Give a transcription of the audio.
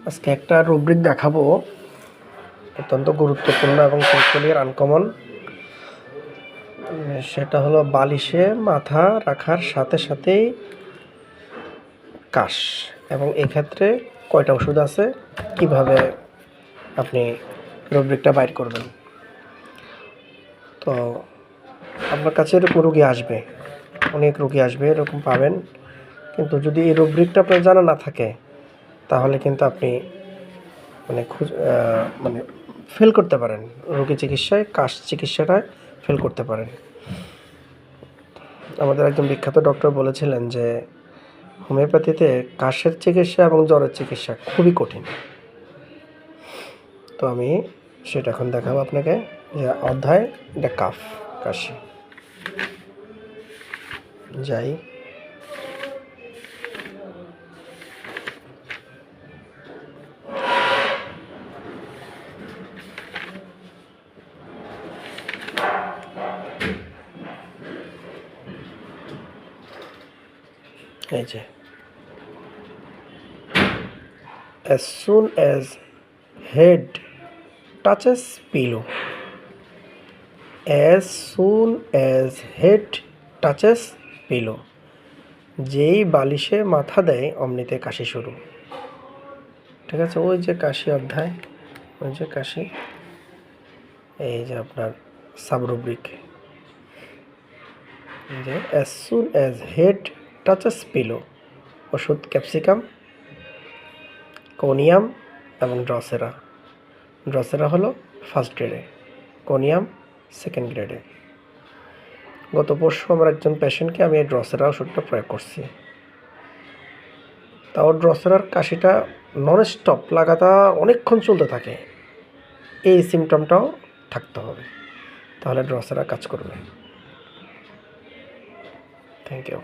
আজকে একটা রুব্রিক দেখাবো, অত্যন্ত গুরুত্বপূর্ণ এবং কৌশলের আনকমন। সেটা হলো বালিশে মাথা রাখার সাথে সাথেই কাশ, এবং এক্ষেত্রে কয়টা ওষুধ আছে, কিভাবে আপনি রুব্রিকটা বাইর করবেন। তো আপনার কাছে এরকম রোগী আসবে, অনেক রোগী আসবে, এরকম পাবেন। কিন্তু যদি এই রুব্রিকটা আপনার জানা না থাকে, তাহলে কিন্তু আপনি মানে ফেল করতে পারেন, রোগী চিকিৎসায়, কাশ চিকিৎসাটায় ফেল করতে পারেন। আমাদের একজন বিখ্যাত ডক্টর বলেছিলেন যে হোমিওপ্যাথিতে কাশের চিকিৎসা এবং জ্বরের চিকিৎসা খুবই কঠিন। তো আমি সেটা এখন দেখাবো আপনাকে, যে অধ্যায় এটা কাফ, কাশি। যাই, এই যে as soon as head touches pillow, as soon as head touches pillow, যেই বালিশে মাথা দেয় অমনিতে কাশি শুরু। ঠিক আছে, ওই যে কাশি অধ্যায়, ওই যে কাশি, এই যে আপনার সাবরুব্রিক, যে as soon as head touches pillow, ওষুধ ক্যাপসিকাম, কোনিয়াম এবং ড্রসেরা। ড্রসেরা হলো ফার্স্ট গ্রেডে, কোনিয়াম সেকেন্ড গ্রেডে। গত পরশু আমার একজন পেশেন্টকে আমি এই ড্রসেরা ওষুধটা প্রয়োগ করছি। তাও ড্রসেরার কাশিটা নন স্টপ লাগাতার অনেকক্ষণ চলতে থাকে, এই সিমটমটাও থাকতে হবে, তাহলে ড্রসেরা কাজ করবে। Thank you.